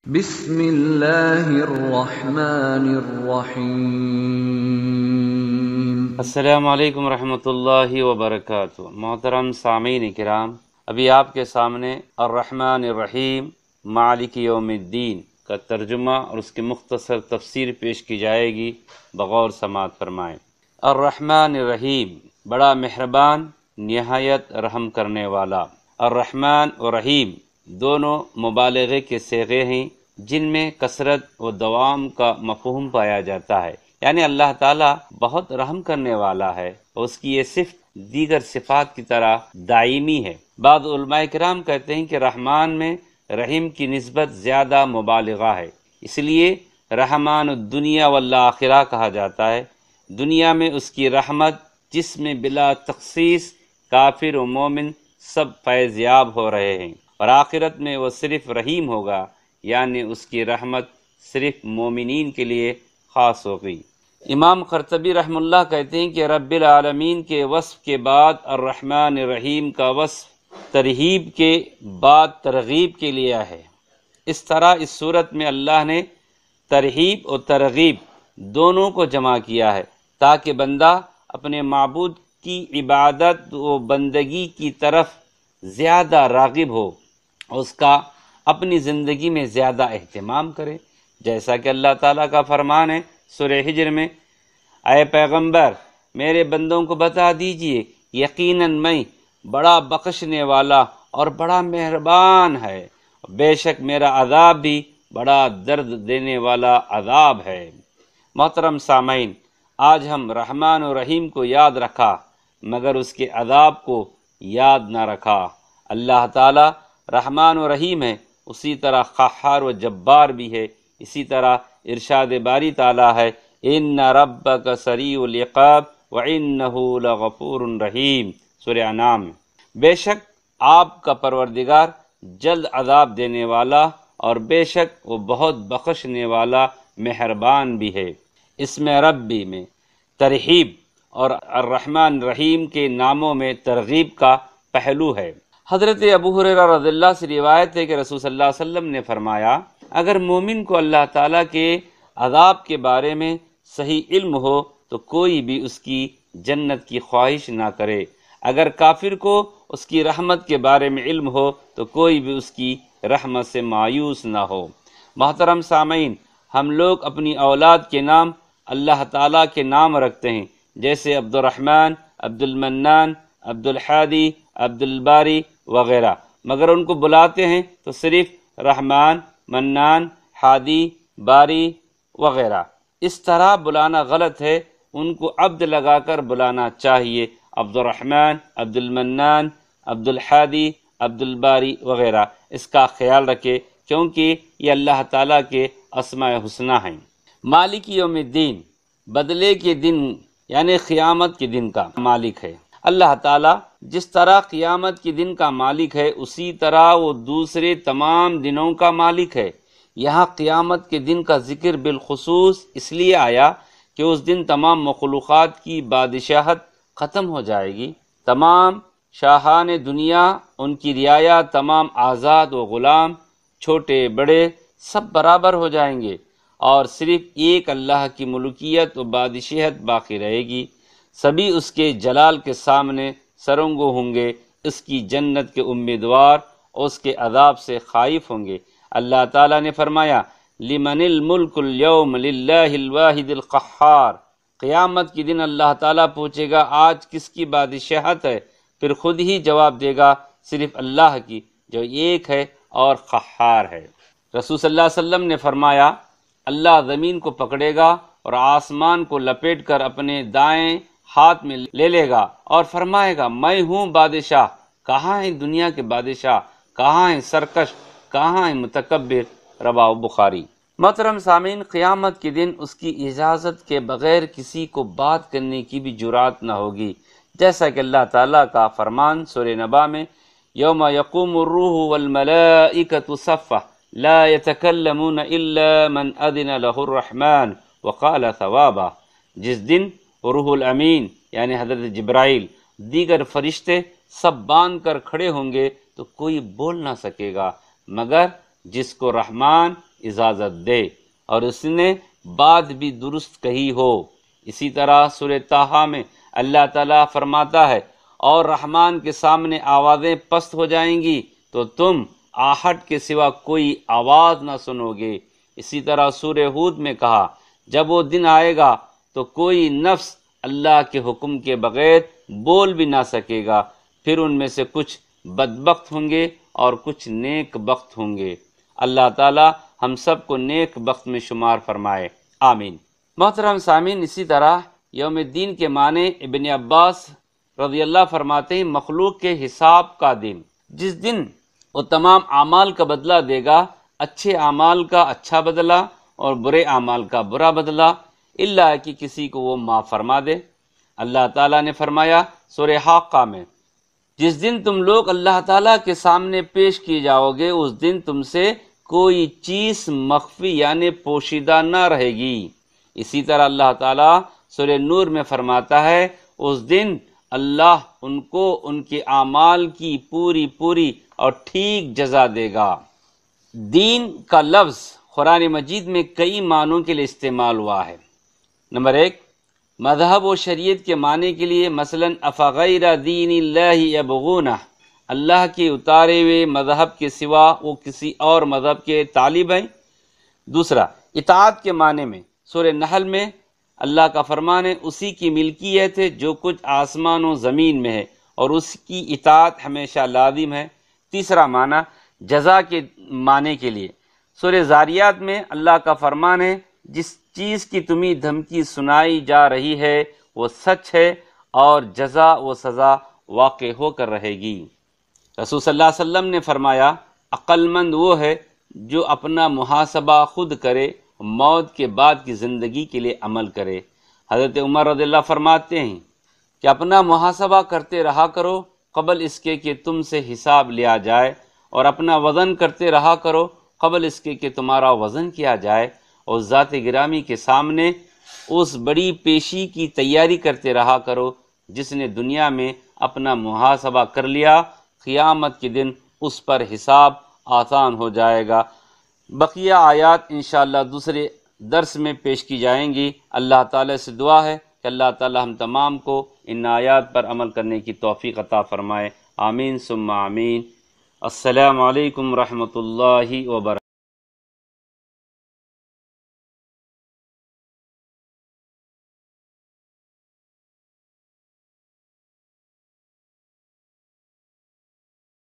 بسم اللہ الرحمن الرحیم۔ السلام علیکم ورحمۃ اللہ وبرکاتہ۔ محترم سامعین کرام، ابھی آپ کے سامنے الرحمن الرحیم مالک یوم الدین کا ترجمہ اور اس کی مختصر تفسیر پیش کی جائے گی، بغور سماعت فرمائیں۔ الرحمن الرحیم، بڑا مہربان، نہایت رحم کرنے والا۔ الرحمن اور رحیم دونوں مبالغے کے صیغے ہیں جن میں کثرت و دوام کا مفہوم پایا جاتا ہے، یعنی اللہ تعالیٰ بہت رحم کرنے والا ہے اور اس کی یہ صفت دیگر صفات کی طرح دائمی ہے۔ بعض علماء کرام کہتے ہیں کہ رحمان میں رحیم کی نسبت زیادہ مبالغہ ہے، اس لیے رحمان الدنیا والآخرہ کہا جاتا ہے۔ دنیا میں اس کی رحمت جس میں بلا تخصیص کافر و مومن سب فیض یاب ہو رہے ہیں، اور آخرت میں وہ صرف رحیم ہوگا، یعنی اس کی رحمت صرف مومنین کے لیے خاص ہوگی۔ امام قرطبی رحم اللہ کہتے ہیں کہ رب العالمین کے وصف کے بعد الرحمن الرحیم کا وصف ترہیب کے بعد ترغیب کے لیے ہے۔ اس طرح اس صورت میں اللہ نے ترہیب اور ترغیب دونوں کو جمع کیا ہے تاکہ بندہ اپنے معبود کی عبادت و بندگی کی طرف زیادہ راغب ہو اور اس کا اپنی زندگی میں زیادہ اہتمام کرے، جیسا کہ اللہ تعالیٰ کا فرمان ہے سورہ ہجر میں، اے پیغمبر میرے بندوں کو بتا دیجئے یقیناً میں بڑا بخشنے والا اور بڑا مہربان ہے، بے شک میرا عذاب بھی بڑا درد دینے والا عذاب ہے۔ محترم سامعین، آج ہم رحمان و رحیم کو یاد رکھا مگر اس کے عذاب کو یاد نہ رکھا۔ اللہ تعالیٰ رحمان و رحیم ہے، اسی طرح قہار و جبار بھی ہے۔ اسی طرح ارشاد باری تعالیٰ ہے، ان ربک سریع العقاب وانہ لغفور رحیم، سورہ انعام۔ بے شک آپ کا پروردگار جلد عذاب دینے والا اور بے شک وہ بہت بخشنے والا مہربان بھی ہے۔ اس میں ربی میں ترہیب اور الرحمن الرحیم کے ناموں میں ترغیب کا پہلو ہے۔ حضرت ابو ہریرہ رضی اللہ سے روایت ہے کہ رسول صلی اللہ علیہ وسلم نے فرمایا، اگر مومن کو اللہ تعالیٰ کے عذاب کے بارے میں صحیح علم ہو تو کوئی بھی اس کی جنت کی خواہش نہ کرے، اگر کافر کو اس کی رحمت کے بارے میں علم ہو تو کوئی بھی اس کی رحمت سے مایوس نہ ہو۔ محترم سامعین، ہم لوگ اپنی اولاد کے نام اللہ تعالیٰ کے نام رکھتے ہیں، جیسے عبد الرحمن، عبد المنان، عبد الحادی، عبد الباری وغیرہ، مگر ان کو بلاتے ہیں تو صرف رحمان، منان، ہادی، باری وغیرہ۔ اس طرح بلانا غلط ہے، ان کو عبد لگا کر بلانا چاہیے، عبد الرحمن، عبد المنان، عبد الحادی، عبد الباری وغیرہ۔ اس کا خیال رکھے کیونکہ یہ اللہ تعالیٰ کے اسماء حسنی ہیں۔ مالک یوم الدین، بدلے کے دن یعنی قیامت کے دن کا مالک ہے۔ اللہ تعالیٰ جس طرح قیامت کے دن کا مالک ہے اسی طرح وہ دوسرے تمام دنوں کا مالک ہے۔ یہاں قیامت کے دن کا ذکر بالخصوص اس لیے آیا کہ اس دن تمام مخلوقات کی بادشاہت ختم ہو جائے گی، تمام شاہان دنیا، ان کی رعایا، تمام آزاد و غلام، چھوٹے بڑے سب برابر ہو جائیں گے اور صرف ایک اللہ کی ملکیت و بادشاہت باقی رہے گی۔ سبھی اس کے جلال کے سامنے سرنگو ہوں گے، اس کی جنت کے امیدوار اور اس کے عذاب سے خائف ہوں گے۔ اللہ تعالیٰ نے فرمایا، لمن الملک اليوم للہ الواحد القہار۔ قیامت کے دن اللہ تعالیٰ پوچھے گا آج کس کی بادشاہت ہے؟ پھر خود ہی جواب دے گا صرف اللہ کی جو ایک ہے اور قہار ہے۔ رسول صلی اللہ علیہ وسلم نے فرمایا، اللہ زمین کو پکڑے گا اور آسمان کو لپیٹ کر اپنے دائیں ہاتھ میں لے لے گا اور فرمائے گا، میں ہوں بادشاہ، کہاں ہیں دنیا کے بادشاہ، کہاں ہیں سرکش، کہاں ہیں متکبر؟ رواه بخاری۔ محترم سامعین، قیامت کے دن اس کی اجازت کے بغیر کسی کو بات کرنے کی بھی جرات نہ ہوگی، جیسا کہ اللہ تعالیٰ کا فرمان سورہ نبا میں، یوم یقوم الروح والملائکۃ صفا لا یتکلمون الا من اذن له الرحمن وقال ثوابا۔ جس دن روح الامین یعنی حضرت جبرائیل دیگر فرشتے سب باندھ کر کھڑے ہوں گے تو کوئی بول نہ سکے گا مگر جس کو رحمان اجازت دے اور اس نے بات بھی درست کہی ہو۔ اسی طرح سورہ طٰہٰ میں اللہ تعالیٰ فرماتا ہے اور رحمان کے سامنے آوازیں پست ہو جائیں گی تو تم آہٹ کے سوا کوئی آواز نہ سنو گے۔ اسی طرح سورہ ہود میں کہا جب وہ دن آئے گا تو کوئی نفس اللہ کے حکم کے بغیر بول بھی نہ سکے گا، پھر ان میں سے کچھ بدبخت ہوں گے اور کچھ نیک بخت ہوں گے۔ اللہ تعالی ہم سب کو نیک بخت میں شمار فرمائے، آمین۔ محترم سامعین، اسی طرح یوم الدین کے معنی ابن عباس رضی اللہ فرماتے ہیں مخلوق کے حساب کا دن، جس دن وہ تمام اعمال کا بدلہ دے گا، اچھے اعمال کا اچھا بدلہ اور برے اعمال کا برا بدلہ، الا کہ کسی کو وہ معاف فرما دے۔ اللہ تعالیٰ نے فرمایا سورہ حاقہ میں، جس دن تم لوگ اللہ تعالیٰ کے سامنے پیش کیے جاؤ گے اس دن تم سے کوئی چیز مخفی یعنی پوشیدہ نہ رہے گی۔ اسی طرح اللہ تعالیٰ سورہ نور میں فرماتا ہے اس دن اللہ ان کو ان کے اعمال کی پوری اور ٹھیک جزا دے گا۔ دین کا لفظ قرآن مجید میں کئی معنوں کے لیے استعمال ہوا ہے۔ نمبر 1، مذہب و شریعت کے معنی کے لیے، مثلا افغیر دین اللہ یبغون، اللہ کے اتارے ہوئے مذہب کے سوا وہ کسی اور مذہب کے طالب ہیں۔ دوسرا، اطاعت کے معنی میں سورہ نحل میں اللہ کا فرمان ہے اسی کی ملکیت ہے جو کچھ آسمان و زمین میں ہے اور اس کی اطاعت ہمیشہ لازم ہے۔ تیسرا معنی جزا کے معنی کے لیے سورہ زاریات میں اللہ کا فرمان ہے جس چیز کی تمہیں دھمکی سنائی جا رہی ہے وہ سچ ہے اور جزا و سزا واقع ہو کر رہے گی۔ رسول صلی اللہ علیہ وسلم نے فرمایا عقل مند وہ ہے جو اپنا محاسبہ خود کرے، موت کے بعد کی زندگی کے لیے عمل کرے۔ حضرت عمر رضی اللہ فرماتے ہیں کہ اپنا محاسبہ کرتے رہا کرو قبل اس کے کہ تم سے حساب لیا جائے، اور اپنا وزن کرتے رہا کرو قبل اس کے کہ تمہارا وزن کیا جائے، اور ذات گرامی کے سامنے اس بڑی پیشی کی تیاری کرتے رہا کرو جس نے دنیا میں اپنا محاسبہ کر لیا، قیامت کے دن اس پر حساب آسان ہو جائے گا۔ بقیہ آیات انشاءاللہ دوسرے درس میں پیش کی جائیں گی۔ اللہ تعالی سے دعا ہے کہ اللہ تعالی ہم تمام کو ان آیات پر عمل کرنے کی توفیق عطا فرمائے، آمین ثم آمین۔ السلام علیکم ورحمۃ اللہ وبرکاتہ۔